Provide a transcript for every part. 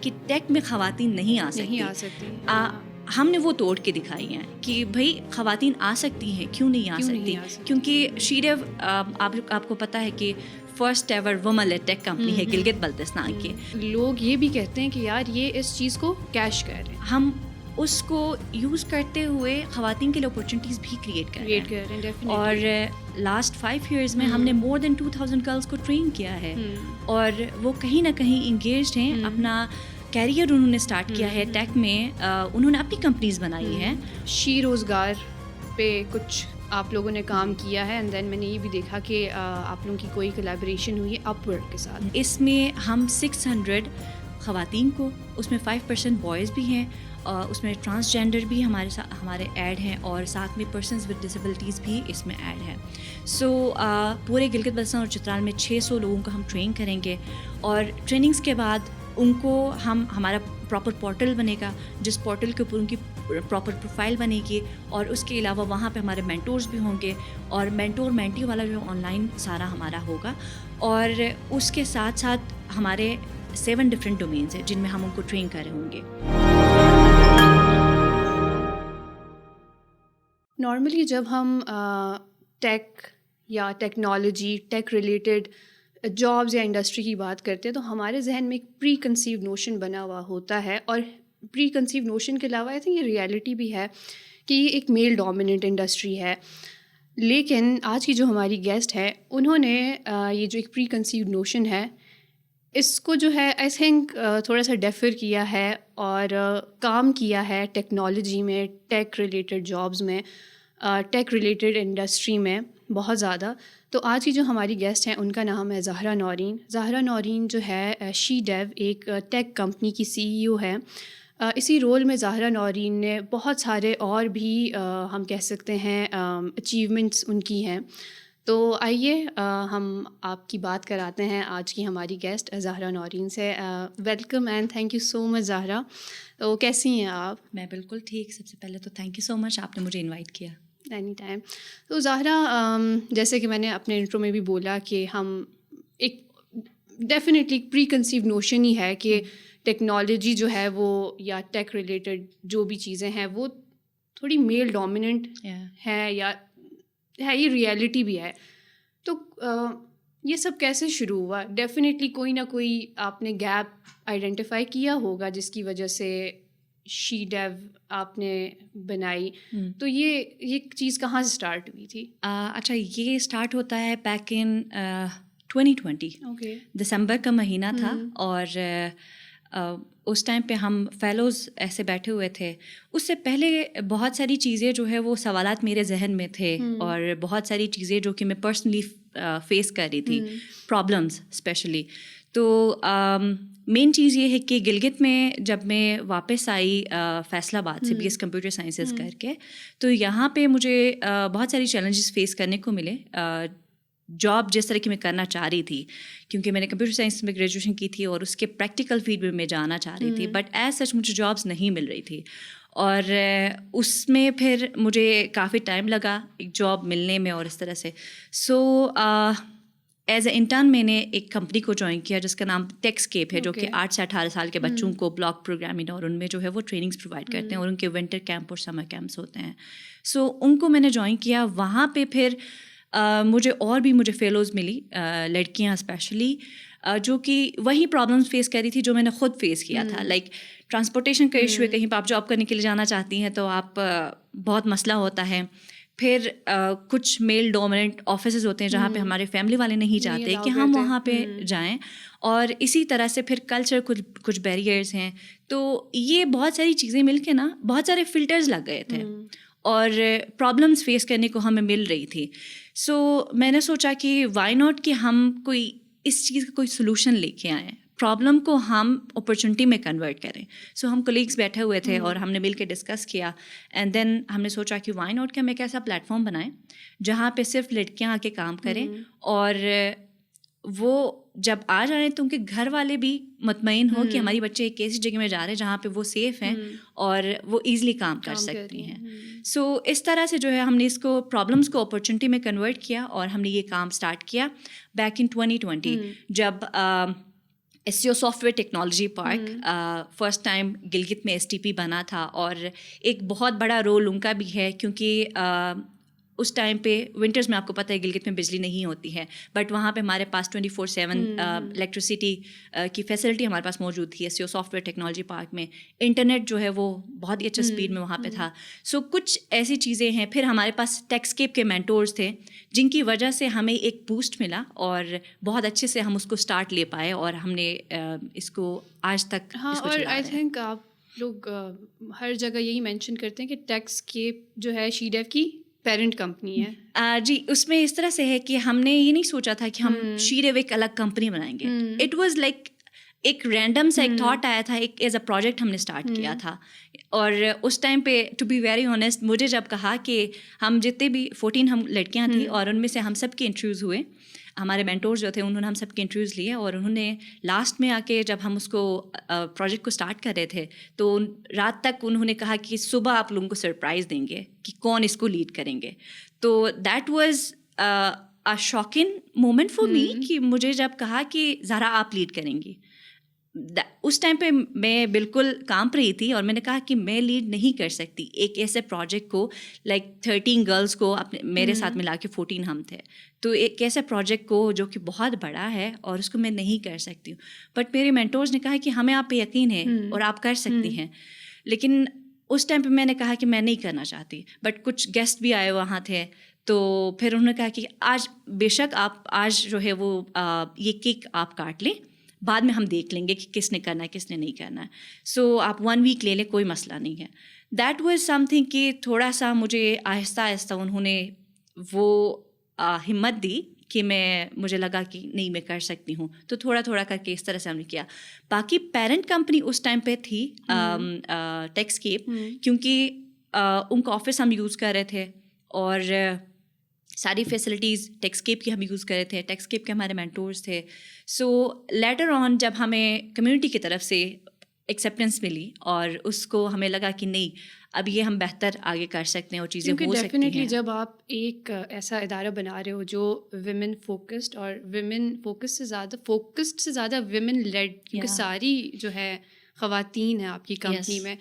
کہ ٹیک میں خواتین نہیں آ سکتی. ہم نے وہ توڑ کے دکھائی ہیں کہ بھائی خواتین آ سکتی ہیں, کیوں نہیں آ سکتی, کیونکہ شیڈیو آپ کو پتہ ہے کہ first ever woman led tech company ہے گلگت بلتستان کی. لوگ یہ بھی کہتے ہیں کہ یار یہ اس چیز کو کیش کر رہے ہیں, ہم اس کو یوز کرتے ہوئے خواتین کے لیے اپرچونیٹیز بھی کریٹ کر رہے ہیں. اور لاسٹ 5 ایئرز میں ہم نے مور دین 2000 گرلس کو ٹرین کیا ہے, اور وہ کہیں نہ کہیں انگیجڈ ہیں. اپنا کیریئر انہوں نے اسٹارٹ کیا ہے ٹیک میں, انہوں نے اپنی کمپنیز بنائی ہیں. شی روزگار پہ کچھ آپ لوگوں نے کام کیا ہے, اینڈ دین میں نے یہ بھی دیکھا کہ آپ لوگوں کی کوئی کولیبریشن ہوئی ہے اپ ورک کے ساتھ. اس میں ہم 600 خواتین کو, اس میں 5% بوائز بھی ہیں, اس میں ٹرانسجینڈر بھی ہمارے ایڈ ہیں, اور ساتھ میں پرسنز ود ڈسیبلٹیز بھی اس میں ایڈ ہیں. سو پورے گلگت بلتستان اور چترال میں 600 لوگوں کو ہم ٹرین کریں گے, اور ٹریننگز کے بعد ان کو ہمارا پراپر پورٹل بنے گا, جس پورٹل کے اوپر ان کی پراپر پروفائل بنے گی, اور اس کے علاوہ وہاں پہ ہمارے مینٹورز بھی ہوں گے, اور مینٹور مینٹی والا جو آن لائن سارا ہمارا ہوگا. اور اس کے ساتھ ساتھ ہمارے 7 ڈفرینٹ ڈومینز ہیں جن میں ہم ان کو ٹرین کر رہے ہوں گے. نارملی جب ہم ٹیک یا ٹیکنالوجی, ٹیک ریلیٹڈ جابز یا انڈسٹری کی بات کرتے ہیں تو ہمارے ذہن میں ایک پری کنسیو نوشن بنا ہوا ہوتا ہے, اور پری کنسیو نوشن کے علاوہ آئی تھنک یہ ریئلٹی بھی ہے کہ یہ ایک میل ڈومیننٹ انڈسٹری ہے. لیکن آج کی جو ہماری گیسٹ ہے انہوں نے یہ جو ایک پری کنسیو نوشن ہے اس کو جو ہے آئی تھنک تھوڑا سا ڈیفر کیا ہے, اور کام کیا ہے ٹیکنالوجی میں, ٹیک ریلیٹڈ جابز میں, ٹیک ریلیٹڈ انڈسٹری میں بہت زیادہ. تو آج کی جو ہماری گیسٹ ہیں ان کا نام ہے زہرا نورین. زہرا نورین جو ہے شی ڈیو ایک ٹیک کمپنی کی CEO ہے. اسی رول میں زہرا نورین نے بہت سارے اور بھی ہم کہہ سکتے ہیں اچیومنٹس ان کی ہیں. تو آئیے ہم آپ کی بات کراتے ہیں آج کی ہماری گیسٹ زہرا نورین سے. Welcome and thank you so much Zahra. تو کیسی ہیں آپ؟ میں بالکل ٹھیک. سب سے پہلے تو تھینک یو سو مچ, آپ نے مجھے انوائٹ کیا. Any time. تو زہرا, جیسے کہ میں نے اپنے انٹرو میں بھی بولا کہ ہم ایک ڈیفینیٹلی پری کنسیو نوشن ہی ہے کہ ٹیکنالوجی جو ہے وہ یا ٹیک ریلیٹڈ جو بھی چیزیں ہیں وہ تھوڑی میل ڈومیننٹ ہے, یا ہے یہ ریئلٹی بھی ہے. تو یہ سب کیسے شروع ہوا؟ ڈیفینیٹلی کوئی نہ کوئی آپ نے گیپ آئیڈینٹیفائی کیا ہوگا جس کی وجہ سے شی ڈیو آپ نے بنائی. تو یہ چیز کہاں سے اسٹارٹ ہوئی تھی؟ اچھا, یہ اسٹارٹ ہوتا ہے بیک ان 2020. دسمبر کا مہینہ تھا, اور اس ٹائم پہ ہم فیلوز ایسے بیٹھے ہوئے تھے. اس سے پہلے بہت ساری چیزیں جو ہے وہ سوالات میرے ذہن میں تھے, اور بہت ساری چیزیں جو کہ میں پرسنلی فیس کر رہی تھی, پرابلمس اسپیشلی. تو مین چیز یہ ہے کہ گلگت میں جب میں واپس آئی فیصل آباد سے BS کمپیوٹر سائنسز کر کے, تو یہاں پہ مجھے بہت ساری چیلنجز فیس کرنے کو ملے. جاب جس طرح کی میں کرنا چاہ رہی تھی, کیونکہ میں نے کمپیوٹر سائنس میں گریجویشن کی تھی اور اس کے پریکٹیکل فیلڈ میں جانا چاہ رہی تھی, بٹ ایز سچ مجھے جابس نہیں مل رہی تھی. اور اس میں پھر مجھے کافی ٹائم لگا ایک جاب ملنے میں, اور اس طرح سے. سو ایز اے انٹرن میں نے ایک کمپنی کو جوائن کیا جس کا نام ٹیکسکیپ ہے, جو کہ 8 سے 18 سال کے بچوں کو بلاک پروگرامنگ اور ان میں جو ہے وہ ٹریننگس پرووائڈ کرتے ہیں, اور ان کے ونٹر کیمپ اور سمر کیمپس ہوتے ہیں. سو ان کو میں نے جوائن کیا. وہاں پہ پھر مجھے فیلوز ملی, لڑکیاں اسپیشلی, جو کہ وہی پرابلمس فیس کر رہی تھی جو میں نے خود فیس کیا تھا. لائک ٹرانسپورٹیشن کا ایشو ہے, کہیں پہ آپ جاب کرنے کے لیے جانا چاہتی ہیں تو آپ بہت مسئلہ ہوتا ہے. پھر کچھ میل ڈومیننٹ آفیسز ہوتے ہیں جہاں پہ ہمارے فیملی والے نہیں چاہتے کہ ہم وہاں پہ جائیں, اور اسی طرح سے پھر کلچر کچھ بیریئرز ہیں. تو یہ بہت ساری چیزیں مل کے نا بہت سارے فلٹرز لگ گئے تھے, اور پرابلمس فیس کرنے کو ہمیں مل رہی تھی. سو میں نے سوچا کہ وائی ناٹ کہ ہم کوئی اس چیز کا کوئی سلوشن لے کے آئیں, پرابلم کو ہم اپرچونٹی میں کنورٹ کریں. سو ہم کولیگس بیٹھے ہوئے تھے اور ہم نے مل کے ڈسکس کیا, اینڈ دین ہم نے سوچا کہ وائی ناٹ کہ ہم ایک ایسا پلیٹ فارم بنائیں جہاں پہ صرف لڑکیاں آ کے کام کریں, اور وہ جب آ جائیں تو ان کے گھر والے بھی مطمئن ہوں کہ ہماری بچے ایک ایسی جگہ میں جا رہے ہیں جہاں پہ وہ سیف ہیں اور وہ ایزلی کام کر سکتی ہیں. سو اس طرح سے جو ہے ہم نے اس کو پرابلمس کو اپرچونٹی میں کنورٹ کیا, اور ہم نے یہ کام اسٹارٹ کیا بیک ان 2020 جب SEO soft where technology park first time Gilgit میں STP بنا تھا, اور ایک بہت بڑا رول ان کا بھی ہے کیونکہ اس ٹائم پہ ونٹرز میں آپ کو پتہ ہے گلگت میں بجلی نہیں ہوتی ہے, بٹ وہاں پہ ہمارے پاس 24/7 الیکٹریسٹی کی فیسلٹی ہمارے پاس موجود تھی SEO soft where technology park میں. انٹرنیٹ جو ہے وہ بہت ہی اچھا اسپیڈ میں وہاں پہ تھا. سو کچھ ایسی چیزیں ہیں. پھر ہمارے پاس ٹیکسکیپ کے مینٹورز تھے جن کی وجہ سے ہمیں ایک بوسٹ ملا, اور بہت اچھے سے ہم اس کو اسٹارٹ لے پائے, اور ہم نے اس کو آج تک. ہاں, اور آئی تھنک آپ لوگ ہر جگہ یہی مینشن کرتے ہیں کہ ٹیکسکیپ جو ہے شی ڈیو کی پیرنٹ کمپنی ہے. جی, اس میں اس طرح سے ہے کہ ہم نے یہ نہیں سوچا تھا کہ ہم شی ڈیو ایک الگ کمپنی بنائیں گے. اٹ واز لائک ایک رینڈم سا ایک تھاٹ آیا تھا, ایک ایز اے پروجیکٹ ہم نے اسٹارٹ کیا تھا. اور اس ٹائم پہ ٹو بی ویری آنیسٹ, مجھے جب کہا کہ ہم جتنے بھی 14 ہم لڑکیاں تھیں, اور ان میں سے ہم سب کے انٹرویوز ہوئے, ہمارے مینٹورز جو تھے انہوں نے ہم سب کے انٹرویوز لیے, اور انہوں نے لاسٹ میں آ کے جب ہم اس کو پروجیکٹ کو اسٹارٹ کر رہے تھے تو رات تک انہوں نے کہا کہ صبح آپ لوگوں کو سرپرائز دیں گے کہ کون اس کو لیڈ کریں گے. تو that was a shocking moment for me کہ مجھے جب کہا کہ ذرا آپ لیڈ کریں گی. اس ٹائم پہ میں بالکل کانپ رہی تھی, اور میں نے کہا کہ میں لیڈ نہیں کر سکتی ایک ایسے پروجیکٹ کو, لائک 13 گرلس کو اپنے میرے ساتھ ملا کے 14 ہم تھے, تو ایک ایسے پروجیکٹ کو جو کہ بہت بڑا ہے, اور اس کو میں نہیں کر سکتی ہوں. بٹ میرے مینٹورز نے کہا کہ ہمیں آپ پہ یقین ہے اور آپ کر سکتی ہیں. لیکن اس ٹائم پہ میں نے کہا کہ میں نہیں کرنا چاہتی. بٹ کچھ گیسٹ بھی آئے وہاں تھے, تو پھر انہوں نے کہا کہ آج بے شک آپ آج جو ہے وہ یہ کیک آپ کاٹ لیں, بعد میں ہم دیکھ لیں گے کہ کس نے کرنا ہے کس نے نہیں کرنا ہے. سو آپ 1 ویک لے لیں, کوئی مسئلہ نہیں ہے. دیٹ واز سم تھنگ کہ تھوڑا سا مجھے آہستہ آہستہ انہوں نے وہ ہمت دی کہ مجھے لگا کہ نہیں میں کر سکتی ہوں. تو تھوڑا تھوڑا کر کے اس طرح سے ہم نے کیا. باقی پیرنٹ کمپنی اس ٹائم پہ تھی ٹیکسکیپ, کیونکہ ان کا آفس ہم یوز کر رہے تھے, اور ساری فیسلٹیز ٹیکسکیپ کی ہم یوز کر رہے تھے. ٹیکسکیپ کے ہمارے مینٹورز تھے. سو لیٹر آن جب ہمیں کمیونٹی کی طرف سے ایکسیپٹنس ملی, اور اس کو ہمیں لگا کہ نہیں اب یہ ہم بہتر آگے کر سکتے ہیں اور چیزیں ہو سکتی ہیں. ڈیفینیٹلی جب آپ ایک ایسا ادارہ بنا رہے ہو جو ویمن فوکسڈ, اور ویمن فوکسڈ سے زیادہ ویمن لیڈ, کیونکہ ساری جو ہے خواتین ہیں آپ کی کمپنی میں,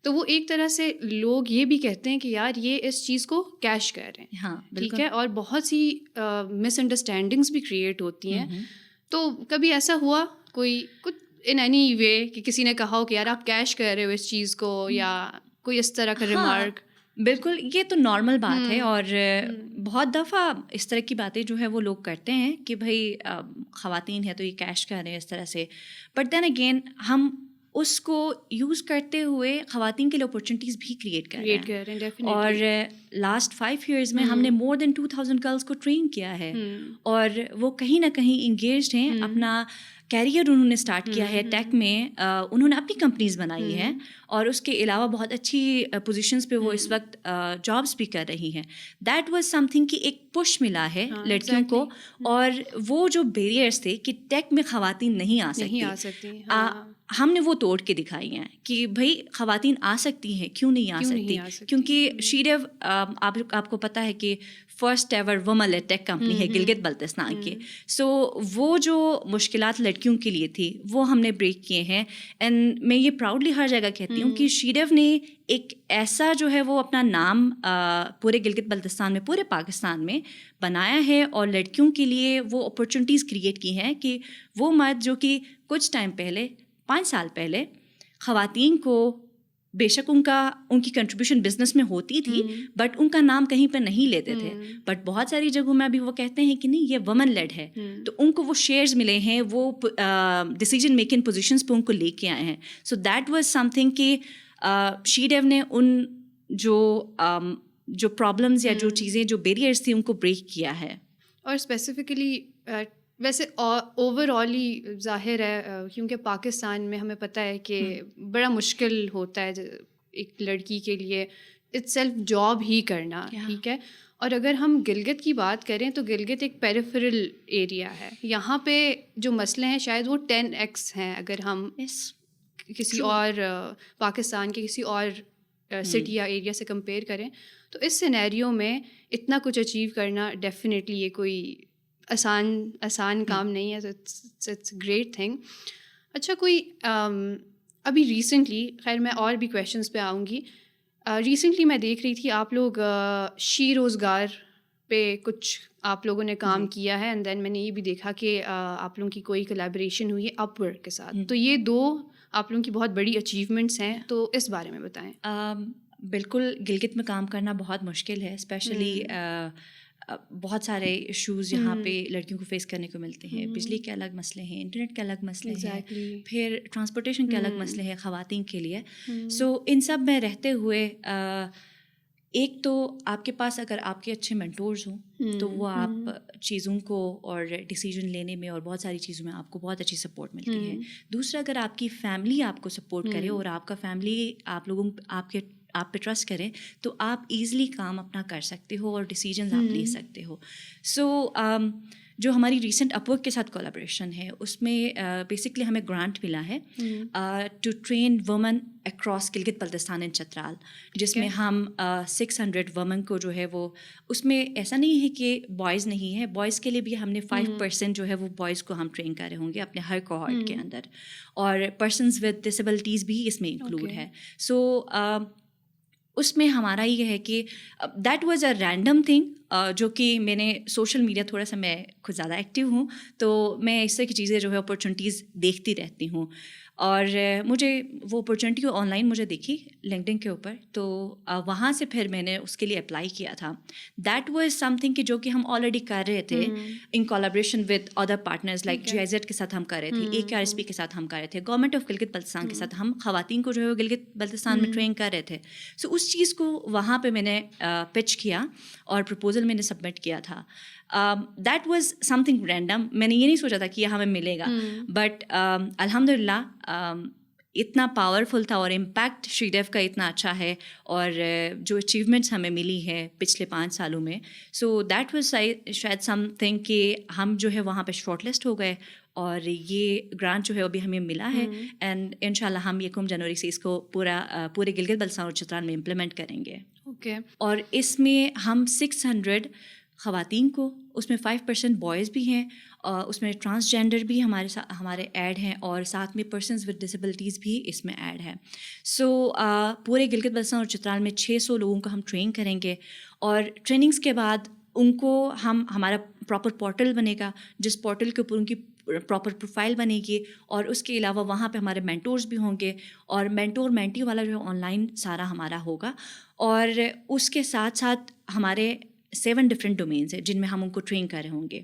تو وہ ایک طرح سے لوگ یہ بھی کہتے ہیں کہ یار یہ اس چیز کو کیش کر رہے ہیں. ہاں ٹھیک ہے, اور بہت سی مس انڈرسٹینڈنگس بھی کریٹ ہوتی ہیں. تو کبھی ایسا ہوا کوئی کچھ ان اینی وے کہ کسی نے کہا ہو کہ یار آپ کیش کر رہے ہو اس چیز کو, یا کوئی اس طرح کا ریمارک؟ بالکل, یہ تو نارمل بات ہے, اور بہت دفعہ اس طرح کی باتیں جو ہے وہ لوگ کرتے ہیں کہ بھائی خواتین ہیں تو یہ کیش کر رہے ہیں اس طرح سے. بٹ دین اگین ہم اس کو یوز کرتے ہوئے خواتین کے لیے اپرچونیٹیز بھی کریٹ کر رہے ہیں. اور لاسٹ 5 ایئرز میں ہم نے مور دین 2000 گرلس کو ٹرین کیا ہے, اور وہ کہیں نہ کہیں انگیجڈ ہیں. اپنا کیریئر انہوں نے اسٹارٹ کیا ہے ٹیک میں, انہوں نے اپنی کمپنیز بنائی ہیں, اور اس کے علاوہ بہت اچھی پوزیشنس پہ وہ اس وقت جابس بھی کر رہی ہیں. دیٹ واز سم تھنگ کہ ایک پش ملا ہے لڑکیوں کو, اور وہ جو بیریئرس تھے کہ ٹیک میں خواتین نہیں آ سکتی, ہم نے وہ توڑ کے دکھائی ہیں کہ بھائی خواتین آ سکتی ہیں, کیوں نہیں آ سکتی. کیونکہ شی ڈیو آپ کو پتہ ہے کہ first ever woman led tech company ہے گلگت بلتستان کی. سو وہ جو مشکلات لڑکیوں کے لیے تھی وہ ہم نے بریک کیے ہیں. اینڈ میں یہ پراؤڈلی ہر جگہ کہتی ہوں کہ شی ڈیو نے ایک ایسا جو ہے وہ اپنا نام پورے گلگت بلتستان میں, پورے پاکستان میں بنایا ہے, اور لڑکیوں کے لیے وہ اپرچونیٹیز کریٹ کی ہیں کہ وہ مرد جو کہ کچھ ٹائم پہلے 5 سال پہلے خواتین کو بے شک ان کی کنٹریبیوشن بزنس میں ہوتی تھی, بٹ ان کا نام کہیں پہ نہیں لیتے تھے. بٹ بہت ساری جگہوں میں ابھی وہ کہتے ہیں کہ نہیں یہ وومن لیڈ ہے, تو ان کو وہ شیئرز ملے ہیں, وہ ڈیسیجن میکنگ پوزیشنس پہ ان کو لے کے آئے ہیں. So that was some thing کہ شی ڈیو نے ان جو پرابلمز یا جو چیزیں جو بیریئرس تھیں ان کو بریک کیا ہے. اور اسپیسیفکلی ویسے اوور آل ہی ظاہر ہے, کیونکہ پاکستان میں ہمیں پتہ ہے کہ بڑا مشکل ہوتا ہے ایک لڑکی کے لیے اٹ سیلف جاب ہی کرنا. ٹھیک ہے, اور اگر ہم گلگت کی بات کریں تو گلگت ایک پیریفرل ایریا ہے. یہاں پہ جو مسئلے ہیں شاید وہ 10x ہیں اگر ہم کسی اور پاکستان کے کسی اور سٹی یا ایریا سے کمپیئر کریں. تو اس سینیریو میں اتنا کچھ اچیو کرنا ڈیفینیٹلی یہ کوئی آسان کام نہیں ہے. It's great thing. اچھا کوئی ابھی ریسنٹلی، خیر میں اور بھی کویشچنس پہ آؤں گی، ریسنٹلی میں دیکھ رہی تھی آپ لوگ شی روزگار پہ کچھ آپ لوگوں نے کام کیا ہے، اینڈ دین میں نے یہ بھی دیکھا کہ آپ لوگوں کی کوئی کولیبریشن ہوئی ہے اپ ورک کے ساتھ، تو یہ دو آپ لوگوں کی بہت بڑی اچیومنٹس ہیں، تو اس بارے میں بتائیں. بالکل گلگت میں کام کرنا بہت مشکل ہے، اسپیشلی بہت سارے ایشوز یہاں پہ لڑکیوں کو فیس کرنے کو ملتے ہیں. بجلی کے الگ مسئلے ہیں، انٹرنیٹ کے الگ مسئلے ہیں، پھر ٹرانسپورٹیشن کے الگ مسئلے ہیں خواتین کے لیے. سو ان سب میں رہتے ہوئے ایک تو آپ کے پاس اگر آپ کے اچھے مینٹورز ہوں تو وہ آپ چیزوں کو اور ڈیسیجن لینے میں اور بہت ساری چیزوں میں آپ کو بہت اچھی سپورٹ ملتی ہے. دوسرا، اگر آپ کی فیملی آپ کو سپورٹ کرے اور آپ کا فیملی آپ لوگوں آپ پہ ٹرسٹ کریں تو آپ ایزلی کام اپنا کر سکتے ہو اور ڈیسیجنز آپ لے سکتے ہو. سو جو ہماری ریسنٹ اپ ورک کے ساتھ کولیبریشن ہے اس میں بیسکلی ہمیں گرانٹ ملا ہے to train woman across Gilgit Baltistan and Chitral, جس میں ہم 600 وومن کو جو ہے وہ، اس میں ایسا نہیں ہے کہ بوائز نہیں ہے، بوائز کے لیے بھی ہم نے 5% جو ہے وہ بوائز کو ہم ٹرین کر رہے ہوں گے اپنے ہر کوہارٹ کے اندر، اور پرسنز ود ڈسیبلٹیز بھی اس میں انکلوڈ ہے. سو اس میں ہمارا یہ ہے کہ that was a random thing, جو کہ میں نے سوشل میڈیا تھوڑا سا میں خود زیادہ ایکٹیو ہوں تو میں اس طرح کی چیزیں جو ہے اپرچونیٹیز دیکھتی رہتی ہوں، اور مجھے وہ اپرچونیٹی آن لائن مجھے دیکھی لنکڈن کے اوپر، تو وہاں سے پھر میں نے اس کے لیے اپلائی کیا تھا. دیٹ واز سم تھنگ کہ جو کہ ہم آلریڈی کر رہے تھے in collaboration with other partners like GIZ کے ساتھ ہم کر رہے تھے، AKRSP کے ساتھ ہم کر رہے تھے، گورنمنٹ آف گلگت بلتستان کے ساتھ ہم خواتین کو جو ہے وہ گلگت بلتستان میں ٹرین کر رہے تھے. سو اس چیز کو وہاں پہ میں نے پچ کیا اور پرپوزل میں نے سبمٹ کیا تھا. That was some thing random, میں نے یہ نہیں سوچا تھا کہ یہ ہمیں ملے گا، بٹ الحمد للہ اتنا پاورفل تھا اور امپیکٹ شری ڈیو کا اتنا اچھا ہے، اور جو اچیومنٹس ہمیں ملی ہے پچھلے 5 سالوں میں. سو دیٹ واز شاید سم تھنگ کہ ہم جو ہے وہاں پہ شارٹ لسٹ ہو گئے اور یہ گرانٹ جو ہے ابھی ہمیں ملا ہے، اینڈ ان شاء اللہ ہم 1 جنوری سے اس کو پورے گلگت بلتستان اور چترال میں امپلیمنٹ کریں گے. اوکے. اور اس میں ہم 600 خواتین کو، اس میں 5% بوائز بھی ہیں، اس میں ٹرانسجینڈر بھی ہمارے ایڈ ہیں، اور ساتھ میں پرسنز ود ڈسیبلٹیز بھی اس میں ایڈ ہے. سو پورے گلگت بلتستان اور چترال میں 600 لوگوں کو ہم ٹرین کریں گے، اور ٹریننگز کے بعد ان کو ہمارا پراپر پورٹل بنے گا جس پورٹل کے اوپر ان کی پراپر پروفائل بنے گی، اور اس کے علاوہ وہاں پہ ہمارے مینٹورز بھی ہوں گے، اور مینٹور مینٹی والا جو ہے آن لائن سارا ہمارا ہوگا. اور اس کے ساتھ ساتھ ہمارے 7 ڈفرینٹ ڈومینس ہیں جن میں ہم ان کو ٹرین کر رہے ہوں گے.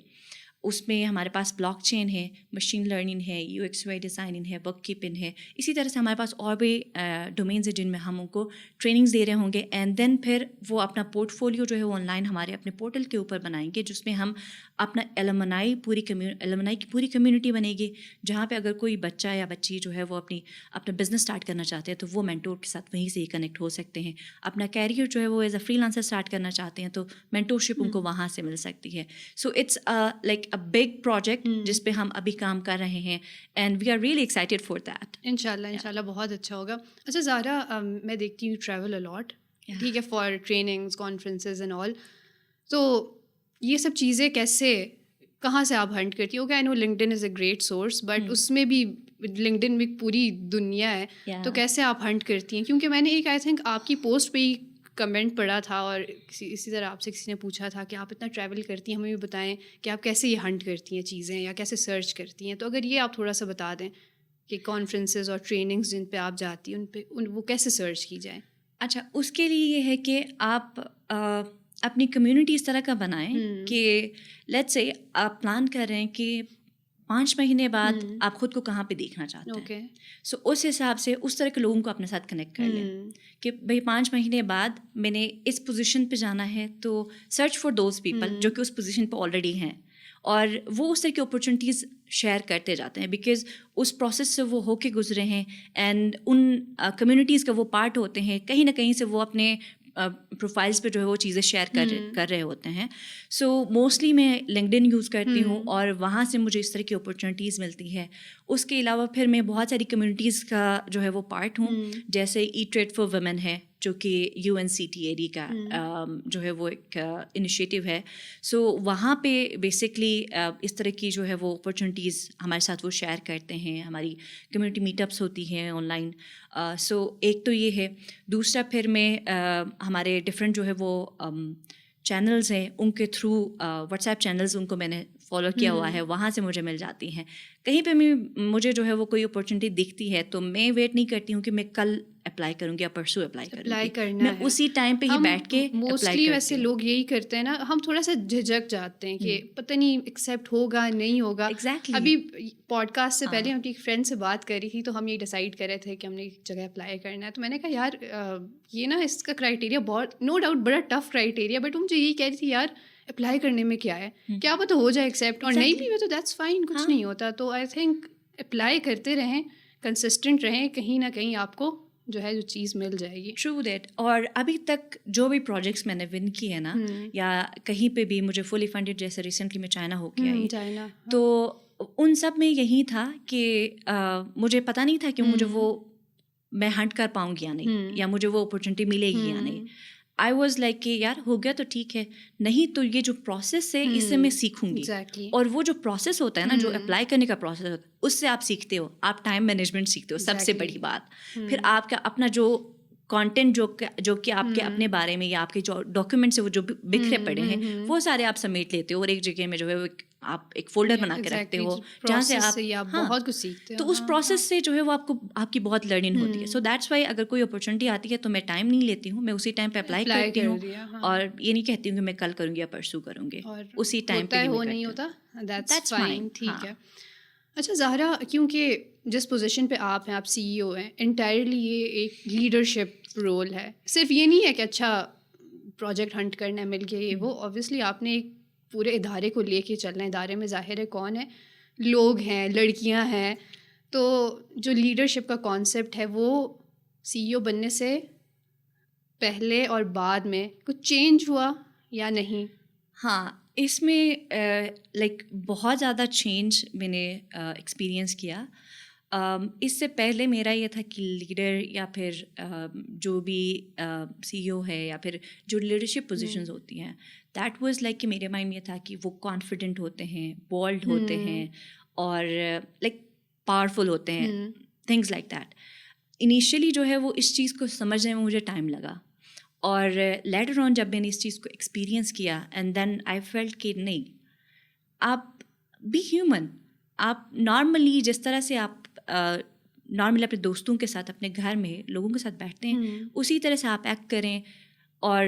اس میں ہمارے پاس بلاک چین ہے، مشین لرننگ ہے، UX UI ڈیزائننگ ہے، بک کیپنگ ہے. اسی طرح سے ہمارے پاس اور بھی ڈومینس ہیں جن میں ہم ان کو ٹریننگز دے رہے ہوں گے، اینڈ دین پھر وہ اپنا پورٹ فولیو جو ہے وہ آن لائن ہمارے اپنے پورٹل کے اوپر بنائیں گے، جس میں ہم اپنا ایلومنائی کی پوری کمیونٹی بنے گی، جہاں پہ اگر کوئی بچہ یا بچی جو ہے وہ اپنا بزنس اسٹارٹ کرنا چاہتے ہیں تو وہ مینٹور کے ساتھ وہیں سے ہی کنیکٹ ہو سکتے ہیں. اپنا کیریئر جو ہے وہ as a free lancer start کرنا چاہتے ہیں تو مینٹورشپ ان کو وہاں سے مل سکتی ہے. So it's like a big project جس پہ ہم ابھی کام کر رہے ہیں، and we are really excited for that. انشاءاللہ بہت اچھا ہوگا. اچھا زہرا، میں دیکھتی ہوں ٹریول الاٹ، ٹھیک ہے، for trainings, conferences and all, تو یہ سب چیزیں کہاں سے آپ ہنٹ کرتی ہو؟ Okay, I know LinkedIn is a great source, but اس میں بھی لنکڈن میں پوری دنیا ہے، تو کیسے آپ ہنٹ کرتی ہیں؟ کیونکہ میں نے ایک آئی تھنک آپ کی پوسٹ پہ ہی کمنٹ پڑھا تھا، اور اسی طرح آپ سے کسی نے پوچھا تھا کہ آپ اتنا ٹریول کرتی ہیں، ہمیں بھی بتائیں کہ آپ کیسے یہ ہنٹ کرتی ہیں چیزیں یا کیسے سرچ کرتی ہیں. تو اگر یہ آپ تھوڑا سا بتا دیں کہ کانفرنسز اور ٹریننگز جن پہ آپ جاتی ہیں وہ کیسے سرچ کی جائیں. اچھا، اس کے لیے یہ ہے کہ آپ اپنی کمیونٹی اس طرح کا بنائیں کہ لیٹس سے آپ پلان کر رہے ہیں کہ 5 مہینے بعد آپ خود کو کہاں پہ دیکھنا چاہتے ہیں. سو اس حساب سے اس طرح کے لوگوں کو اپنے ساتھ کنیکٹ کر لیں کہ بھائی 5 مہینے بعد میں نے اس پوزیشن پہ جانا ہے، تو سرچ فار دوز پیپل جو کہ اس پوزیشن پہ آلریڈی ہیں، اور وہ اس طرح کی اپرچونیٹیز شیئر کرتے جاتے ہیں بیکاز اس پروسیس سے وہ ہو کے گزرے ہیں، اینڈ ان کمیونٹیز کا وہ پارٹ ہوتے ہیں. کہیں نہ کہیں سے وہ اپنے پروفائلز پہ جو ہے وہ چیزیں شیئر کر رہے ہوتے ہیں. سو موسٹلی میں لنکڈن یوز کرتی ہوں، اور وہاں سے مجھے اس طرح کی اپرچونیٹیز ملتی ہے. اس کے علاوہ پھر میں بہت ساری کمیونٹیز کا جو ہے وہ پارٹ ہوں، جیسے ای ٹریڈ فار ویمن ہے جو کہ UNCTAD کا جو ہے وہ ایک انیشیٹو ہے. سو وہاں پہ بیسکلی اس طرح کی جو ہے وہ اپرچونیٹیز ہمارے ساتھ وہ شیئر کرتے ہیں. ہماری کمیونٹی میٹ اپس ہوتی ہیں آن لائن. سو ایک تو یہ ہے. دوسرا پھر میں ہمارے ڈفرینٹ جو ہے وہ چینلز ہیں ان کے تھرو واٹس ایپ چینلز ان کو میں نے فالو کیا ہوا ہے, وہاں سے مجھے مل جاتی ہیں. کہیں پہ مجھے جو ہے وہ کوئی اپرچونیٹی دکھتی ہے تو میں ویٹ نہیں کرتی ہوں کہ میں کل اپلائی کروں گی یا پرسوں اپلائی کروں گی, میں اسی ٹائم پہ ہی بیٹھ کے موسٹلی ویسے لوگ یہی کرتے ہیں نا, ہم تھوڑا سا جھجک جاتے ہیں کہ پتہ نہیں ایکسیپٹ ہوگا نہیں ہوگا. ابھی پوڈ کاسٹ سے پہلے ہم اپنی فرینڈ سے بات کر رہی تھی تو ہم یہ ڈیسائڈ کر رہے تھے کہ ہم نے ایک جگہ اپلائی کرنا ہے. تو میں نے کہا یار یہ نا اس کا کرائٹیریا بہت نو ڈاؤٹ بڑا ٹف کرائٹیریا, بٹ وہ مجھے یہی کہہ رہی تھی یار اپلائی کرنے میں کیا ہے, کیا پتہ ہو جائے ایکسیپٹ, اور نہیں بھی ہو تو دیٹس فائن, کچھ نہیں ہوتا. تو آئی تھنک اپلائی کرتے رہیں, کنسسٹنٹ رہیں, کہیں نہ کہیں آپ کو جو ہے جو چیز مل جائے گی. True that. اور ابھی تک جو بھی پروجیکٹس میں نے ون کیے ہیں نا, یا کہیں پہ بھی مجھے فلی فنڈیڈ, جیسے ریسنٹلی میں چائنا ہو کے آئی, تو ان سب میں یہی تھا کہ مجھے پتہ نہیں تھا کہ مجھے وہ میں ہنٹ کر پاؤں گی یا نہیں, یا مجھے وہ اپرچونیٹی ملے گی یا نہیں. آئی واز لائک کہ یار ہو گیا تو ٹھیک ہے, نہیں تو یہ جو پروسیس ہے اس سے میں سیکھوں گی. اور وہ جو پروسیس ہوتا ہے نا, جو اپلائی کرنے کا پروسیس ہوتا ہے, اس سے آپ سیکھتے ہو, آپ ٹائم مینجمنٹ سیکھتے ہو, سب سے بڑی بات. پھر آپ کا اپنا جو کانٹینٹ جو کہ آپ کے اپنے بارے میں یا آپ کے جو ڈاکیومنٹس وہ جو بکھرے پڑے ہیں وہ سارے آپ سمیٹ لیتے ہو, اور ایک جگہ میں جو ہے آپ ایک فولڈر بنا کے رکھتے ہو جہاں سے آپ بہت کچھ سیکھتے ہو. تو اس پروسیس سے جو ہے وہ آپ کی بہت لرننگ ہوتی ہے. سو دیٹس وائی اگر کوئی اپرچونیٹی آتی ہے تو میں ٹائم نہیں لیتی ہوں, میں اسی ٹائم پہ اپلائی کرتی ہوں, اور یہ نہیں کہتی ہوں کہ میں کل کروں گی یا پرسوں کروں گی, اسی ٹائم پہ وہ نہیں ہوتا. دیٹس فائن, ٹھیک ہے. اچھا زہرا, کیونکہ جس پوزیشن پہ آپ ہیں, آپ CEO ہیں, انٹائرلی یہ ایک لیڈرشپ رول ہے. صرف یہ نہیں ہے کہ اچھا پروجیکٹ ہنٹ کرنا ہے, مل کے یہ وہ, اوبویسلی آپ نے ایک پورے ادارے کو لے کے چلنا ہے. ادارے میں ظاہر ہے کون ہے, لوگ ہیں, لڑکیاں ہیں. تو جو لیڈرشپ کا کانسیپٹ ہے وہ CEO بننے سے پہلے اور بعد میں کچھ چینج ہوا یا نہیں؟ ہاں, اس میں لائک بہت زیادہ چینج میں نے ایکسپیرئنس کیا. اس سے پہلے میرا یہ تھا کہ لیڈر یا پھر جو بھی CEO ہے یا پھر جو لیڈرشپ پوزیشنز ہوتی ہیں, دیٹ واز لائک کہ میرے مائنڈ میں یہ تھا کہ وہ کانفیڈنٹ ہوتے ہیں, بولڈ ہوتے ہیں, اور لائک پاورفل ہوتے ہیں, تھنگز لائک دیٹ. انیشیلی جو ہے وہ اس چیز کو سمجھنے میں مجھے ٹائم لگا, اور لیٹر آن جب میں نے اس چیز کو ایکسپیرئنس کیا, اینڈ دین آئی فیلٹ کہ نہیں, آپ بی ہیومن, آپ نارملی جس طرح سے آپ نارملی اپنے دوستوں کے ساتھ, اپنے گھر میں لوگوں کے ساتھ بیٹھتے ہیں, اسی طرح سے آپ ایکٹ کریں, اور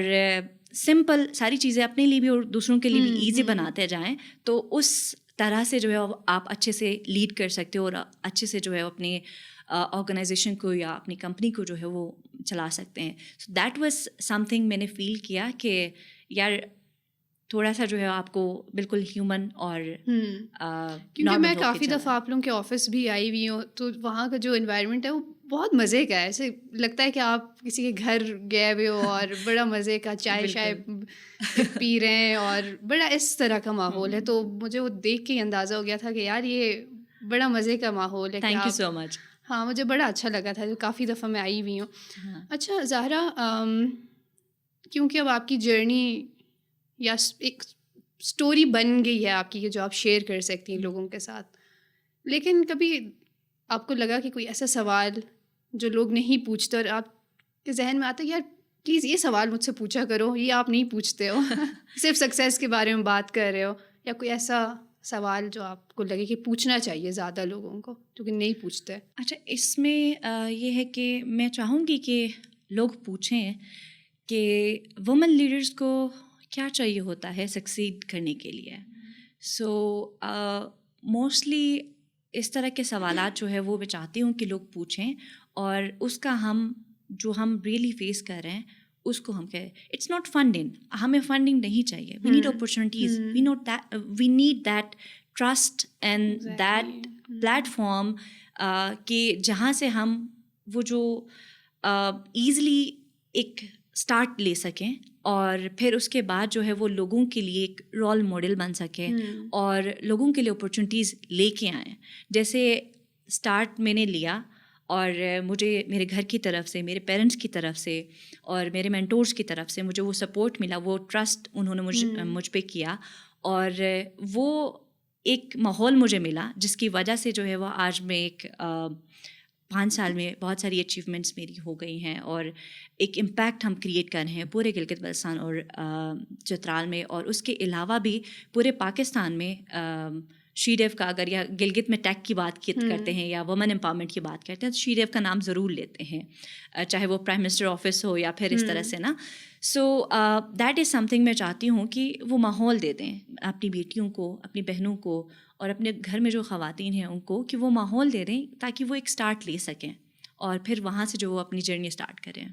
سمپل ساری چیزیں اپنے لیے بھی اور دوسروں کے لیے بھی ایزی بناتے جائیں, تو اس طرح سے جو ہے آپ اچھے سے لیڈ کر سکتے ہو, اور اچھے سے جو ہے اپنے آرگنائزیشن کو یا اپنی کمپنی کو جو ہے وہ چلا سکتے ہیں. So that was some thing میں نے فیل کیا کہ یار تھوڑا سا جو ہے آپ کو بالکل ہیومن اور کیونکہ میں کافی دفعہ آپ لوگوں کے آفس بھی آئی ہوئی ہوں, تو وہاں کا جو انوائرمنٹ ہے وہ بہت مزے کا ہے. ایسے لگتا ہے کہ آپ کسی کے گھر گئے ہوئے ہو, اور بڑا مزے کا چائے شائے پی رہے ہیں, اور بڑا اس طرح کا ماحول ہے. تو مجھے وہ دیکھ کے ہی اندازہ ہو گیا تھا کہ یار یہ بڑا مزے کا ماحول ہے. تھینک یو سو مچ. ہاں, مجھے بڑا اچھا لگا تھا, جو کافی دفعہ میں آئی ہوئی ہوں. اچھا زہرا, کیونکہ اب آپ کی جرنی یا ایک اسٹوری بن گئی ہے آپ کی, جو آپ شیئر کر سکتی ہیں لوگوں کے ساتھ, لیکن کبھی آپ کو لگا کہ کوئی ایسا سوال جو لوگ نہیں پوچھتے اور آپ کے ذہن میں آتا ہے یار پلیز یہ سوال مجھ سے پوچھا کرو, یہ آپ نہیں پوچھتے ہو, صرف سکسیس کے بارے میں بات کر رہے ہو, یا کوئی ایسا سوال جو آپ کو لگے کہ پوچھنا چاہیے زیادہ لوگوں کو کیونکہ نہیں پوچھتے؟ اچھا, اس میں یہ ہے کہ میں چاہوں گی کہ لوگ پوچھیں کہ وومن لیڈرس کو کیا چاہیے ہوتا ہے سکسیڈ کرنے کے لیے. سو موسٹلی اس طرح کے سوالات جو ہے وہ میں چاہتی ہوں کہ لوگ پوچھیں, اور اس کا ہم ریئلی فیس کر رہے ہیں اس کو ہم کہیں اٹس ناٹ فنڈنگ. ہمیں فنڈنگ نہیں چاہیے, we need opportunities, we need that trust and that platform کہ جہاں سے ہم وہ جو ایزلی ایک اسٹارٹ لے سکیں, اور پھر اس کے بعد جو ہے وہ لوگوں کے لیے ایک رول ماڈل بن سکے, اور لوگوں کے لیے اپرچونیٹیز لے کے آئیں. جیسے اسٹارٹ میں نے لیا اور مجھے میرے گھر کی طرف سے, میرے پیرنٹس کی طرف سے اور میرے مینٹورس کی طرف سے مجھے وہ سپورٹ ملا, وہ ٹرسٹ انہوں نے مجھ پہ کیا, اور وہ ایک ماحول مجھے ملا جس کی وجہ سے جو ہے وہ آج میں ایک 5 سال میں بہت ساری اچیومنٹس میری ہو گئی ہیں, اور ایک امپیکٹ ہم کریٹ کر رہے ہیں پورے گلگت بلتستان اور چترال میں, اور اس کے علاوہ بھی پورے پاکستان میں. شی ڈیو کا اگر یا گلگت میں ٹیک کی بات کرتے ہیں یا وومن امپاورمنٹ کی بات کرتے ہیں تو شی ڈیو کا نام ضرور لیتے ہیں, چاہے وہ پرائم منسٹر آفس ہو یا پھر اس طرح سے نا. So that is some thing میں چاہتی ہوں کہ وہ ماحول دے دیں اپنی بیٹیوں کو, اپنی بہنوں کو, اور اپنے گھر میں جو خواتین ہیں ان کو, کہ وہ ماحول دے دیں تاکہ وہ ایک اسٹارٹ لے سکیں اور پھر وہاں سے جو وہ اپنی جرنی اسٹارٹ کریں.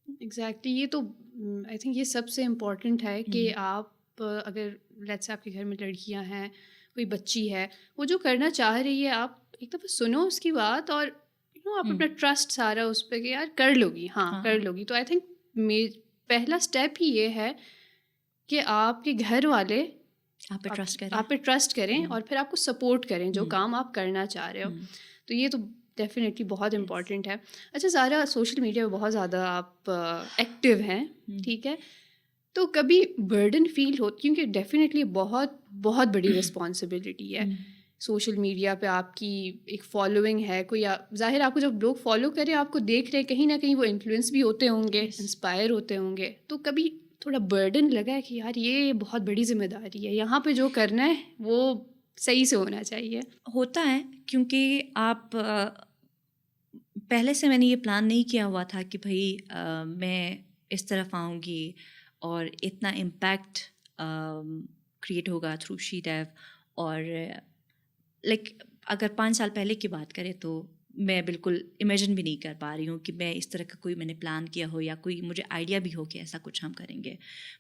ایگزیکٹلی, یہ تو آئی تھنک یہ سب سے امپورٹنٹ ہے کہ آپ اگر لیٹس آپ کے گھر میں لڑکیاں ہیں, کوئی بچی ہے, وہ جو کرنا چاہ رہی ہے, آپ ایک دفعہ سنو اس کی بات, اور آپ اپنا ٹرسٹ سارا اس پہ کہ یار کر لو گی, ہاں کر لو گی. تو آئی تھنک پہلا اسٹیپ ہی یہ ہے کہ آپ کے گھر والے آپ پہ ٹرسٹ کریں اور پھر آپ کو سپورٹ کریں جو کام آپ کرنا چاہ رہے ہو. تو یہ تو ڈیفینیٹلی بہت امپورٹنٹ ہے. اچھا زہرا, سوشل میڈیا پہ بہت زیادہ آپ ایکٹیو ہیں, ٹھیک ہے, تو کبھی برڈن فیل ہو, کیونکہ ڈیفینیٹلی بہت بہت بڑی رسپانسبلٹی ہے سوشل میڈیا پہ, آپ کی ایک فالوئنگ ہے, کوئی ظاہر آپ کو جب لوگ فالو کریں آپ کو دیکھ رہے ہیں, کہیں نہ کہیں وہ انفلوئنس بھی ہوتے ہوں گے, انسپائر ہوتے ہوں گے, تو کبھی تھوڑا برڈن لگا ہے کہ یار یہ بہت بڑی ذمہ داری ہے, یہاں پہ جو کرنا ہے وہ صحیح سے ہونا چاہیے؟ ہوتا ہے, کیونکہ آپ پہلے سے میں نے یہ پلان نہیں کیا ہوا تھا کہ بھائی میں اس طرف آؤں گی اور اتنا امپیکٹ کریٹ ہوگا تھرو شی ڈیو. اور لائک اگر 5 سال پہلے کی بات کریں تو میں بالکل امیجن بھی نہیں کر پا رہی ہوں کہ میں اس طرح کا کوئی میں نے پلان کیا ہو یا کوئی مجھے آئیڈیا بھی ہو کہ ایسا کچھ ہم کریں گے.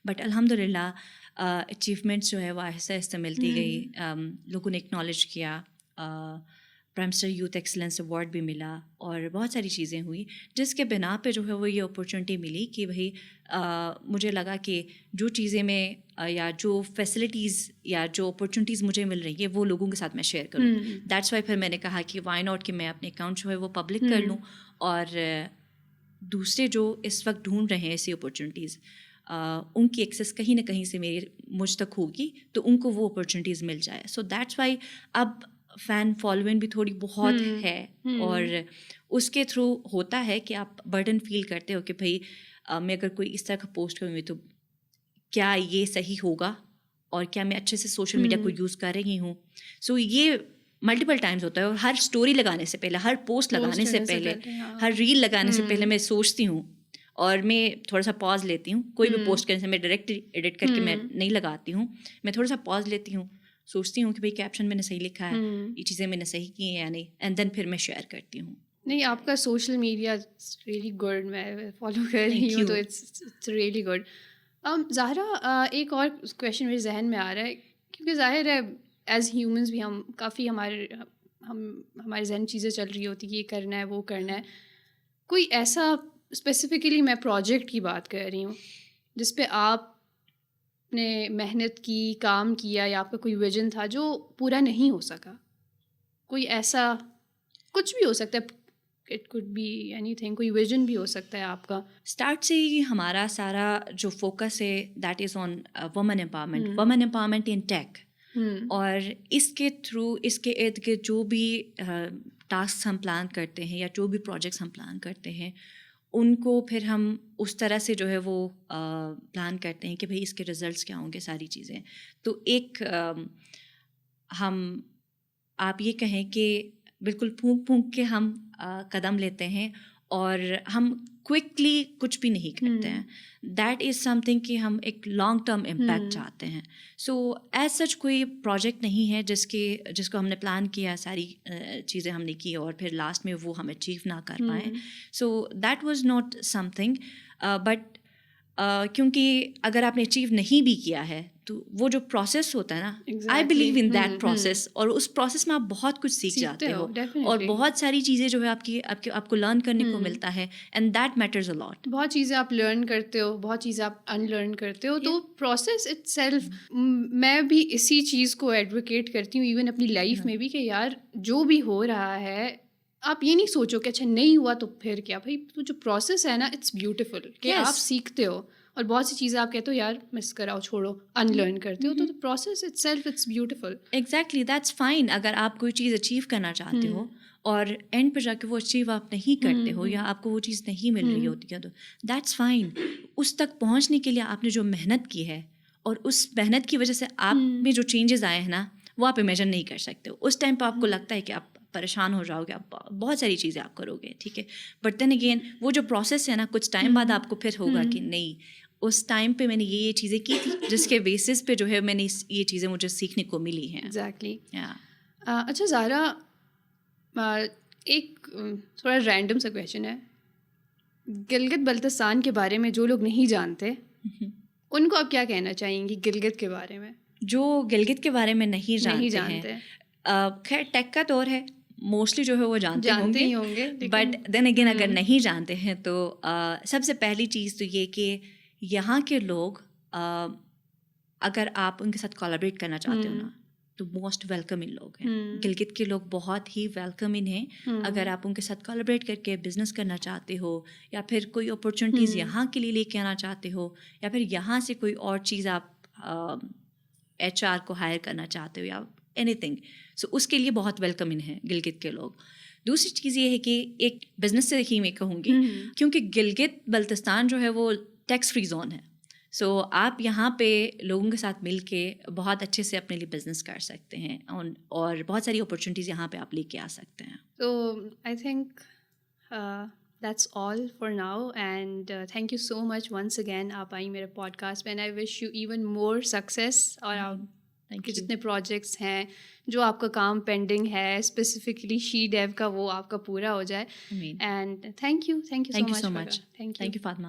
بٹ الحمد للہ اچیومنٹس جو ہے وہ آہستہ آہستہ ملتی گئی, لوگوں نے اکنالج کیا, prime minister youth excellence award بھی ملا, اور بہت ساری چیزیں ہوئی جس کے بنا پہ جو ہے وہ یہ اپورچونیٹی ملی کہ بھائی مجھے لگا کہ جو چیزیں میں یا جو فیسلٹیز یا جو اپورچونیٹیز مجھے مل رہی ہیں وہ لوگوں کے ساتھ میں شیئر کروں. دیٹس وائی پھر میں نے کہا کہ وائی ناٹ کہ میں اپنے اکاؤنٹ جو ہے وہ پبلک کر لوں, اور دوسرے جو اس وقت ڈھونڈ رہے ہیں ایسی اپورچونیٹیز ان کی ایکسیس کہیں نہ کہیں سے مجھ تک ہوگی تو ان کو وہ اپورچونیٹیز مل جائے. سو دیٹس وائی اب فین فالوئنگ بھی تھوڑی بہت ہے, اور اس کے تھرو ہوتا ہے کہ آپ برڈن فیل کرتے ہو کہ بھائی میں اگر کوئی اس طرح کا پوسٹ کروں گی تو کیا یہ صحیح ہوگا, اور کیا میں اچھے سے سوشل میڈیا کو یوز کر رہی ہوں. سو یہ ملٹیپل ٹائمز ہوتا ہے, اور ہر اسٹوری لگانے سے پہلے, ہر پوسٹ لگانے سے پہلے, ہر ریل لگانے سے پہلے میں سوچتی ہوں, اور میں تھوڑا سا پاز لیتی ہوں. کوئی بھی پوسٹ کرنے سے میں ڈائریکٹ ایڈٹ کر کے میں نہیں لگاتی ہوں, میں تھوڑا سا پاز لیتی ہوں, سوچتی ہوں کہ بھائی کیپشن میں نے صحیح لکھا ہے, یہ چیزیں میں نے صحیح کی ہیں یا نہیں, اینڈ دین پھر میں شیئر کرتی ہوں. نہیں, آپ کا سوشل میڈیا ریئلی گڈ, میں فالو کر رہی ہوں تو اٹس ریئلی گڈ. زہرا, ایک اور کویشچن میرے ذہن میں آ رہا ہے, کیونکہ ظاہر ہے ایز ہیومنس بھی ہم کافی ہمارے ذہن چیزیں چل رہی ہوتی کہ یہ کرنا ہے وہ کرنا ہے. کوئی ایسا اسپیسیفکلی میں پروجیکٹ کی بات کر رہی ہوں جس پہ آپ نے محنت کی, کام کیا, یا آپ کا کوئی ویژن تھا جو پورا نہیں ہو سکا, کوئی ایسا کچھ بھی ہو سکتا ہے, it could be anything, کوئی ویژن بھی ہو سکتا ہے آپ کا. اسٹارٹ سے ہی ہمارا سارا جو فوکس ہے that is on women empowerment in tech, اور اس کے تھرو اس کے ارد گرد جو بھی ٹاسک ہم پلان کرتے ہیں یا جو بھی پروجیکٹس ہم پلان کرتے ہیں ان کو پھر ہم اس طرح سے جو ہے وہ پلان کرتے ہیں کہ بھائی اس کے رزلٹس کیا ہوں گے, ساری چیزیں. تو ایک ہم آپ یہ کہیں کہ بالکل پھونک پھونک کے ہم قدم لیتے ہیں, اور ہم کوئکلی کچھ بھی نہیں کرتے ہیں. دیٹ از سم تھنگ کہ ہم ایک لانگ ٹرم امپیکٹ چاہتے ہیں. سو ایز سچ کوئی پروجیکٹ نہیں ہے جس کو ہم نے پلان کیا, ساری چیزیں ہم نے کی اور پھر لاسٹ میں وہ ہم اچیو نہ کر پائیں. So that was not some thing, but کیونکہ اگر آپ نے اچیو نہیں بھی کیا ہے تو وہ جو پروسیس ہوتا ہے نا, I believe in that process, اور اس پروسیس میں آپ بہت کچھ سیکھ جاتے ہو, اور بہت ساری چیزیں جو ہے آپ کو لرن کرنے کو ملتا ہے, اینڈ دیٹ میٹرز اے لاٹ. بہت چیزیں آپ لرن کرتے ہو, بہت چیزیں آپ ان لرن کرتے ہو. تو پروسیس اٹ سیلف, میں بھی اسی چیز کو ایڈوکیٹ کرتی ہوں ایون اپنی لائف میں بھی, کہ یار جو بھی ہو رہا ہے آپ یہ نہیں سوچو کہ اچھا نہیں ہوا تو پھر کیا. بھائی تو جو پروسیس ہے نا اٹس بیوٹیفل کہ آپ سیکھتے ہو اور بہت سی چیزیں آپ کہتے ہو یار مس کراؤ چھوڑو ان لرن کرتے ہو تو process itself it's beautiful. Exactly that's fine. اگر آپ کوئی چیز اچیو کرنا چاہتے ہو اور اینڈ پہ جا کے وہ اچیو آپ نہیں کرتے ہو یا آپ کو وہ چیز نہیں مل رہی ہوتی ہے تو دیٹس فائن. اس تک پہنچنے کے لیے آپ نے جو محنت کی ہے اور اس محنت کی وجہ سے آپ میں جو چینجز آئے ہیں نا وہ آپ امیجن نہیں کر سکتے. اس ٹائم پہ آپ کو لگتا ہے کہ آپ پریشان ہو جاؤ گے, آپ بہت ساری چیزیں آپ کرو گے, ٹھیک ہے, بٹ دین اگین وہ جو پروسیس ہے نا کچھ ٹائم بعد آپ کو پھر ہوگا کہ نہیں اس ٹائم پہ میں نے یہ چیزیں کی تھی جس کے بیسس پہ جو ہے میں نے یہ چیزیں مجھے سیکھنے کو ملی ہیں. ایگزیکٹلی. اچھا زارا, ایک تھوڑا رینڈم سا کویشچن ہے. گلگت بلتستان کے بارے میں جو لوگ نہیں جانتے ان کو آپ کیا کہنا چاہیں گی گلگت کے بارے میں؟ جو گلگت کے بارے میں نہیں جانتے ہیں, خیر ٹیک کا دور ہے, موسٹلی جو ہے وہ جانتے ہی ہوں گے, بٹ دین اگین اگر نہیں جانتے ہیں تو سب سے پہلی چیز تو یہ کہ یہاں کے لوگ اگر آپ ان کے ساتھ کولیبریٹ کرنا چاہتے ہو نا تو موسٹ ویلکمنگ لوگ ہیں. گلگت کے لوگ بہت ہی ویلکمنگ ہیں. اگر آپ ان کے ساتھ کولیبریٹ کر کے بزنس کرنا چاہتے ہو یا پھر کوئی اپرچونیٹیز یہاں کے لیے لے کے آنا چاہتے ہو یا پھر یہاں سے کوئی اور چیز آپ HR کو ہائر کرنا چاہتے ہو یا اینی تھنگ, سو اس کے لیے بہت ویلکمنگ ہے گلگت کے لوگ. دوسری چیز یہ ہے کہ ایک بزنس سے ہی میں کہوں گی کیونکہ گلگت بلتستان جو ہے وہ ٹیکس فری زون ہے, سو آپ یہاں پہ لوگوں کے ساتھ مل کے بہت اچھے سے اپنے لیے بزنس کر سکتے ہیں اور بہت ساری اپرچونیٹیز یہاں پہ آپ لے کے آ سکتے ہیں. تو I think that's all for now and thank you so much once again آپ آئیں میرے پوڈ کاسٹ میں, and I wish you even more success. اور آپ کے جتنے پروجیکٹس ہیں جو آپ کا کام پینڈنگ ہے اسپیسیفکلی شی ڈیو کا وہ آپ کا پورا ہو جائے. And thank you so much. Thank you Fatima.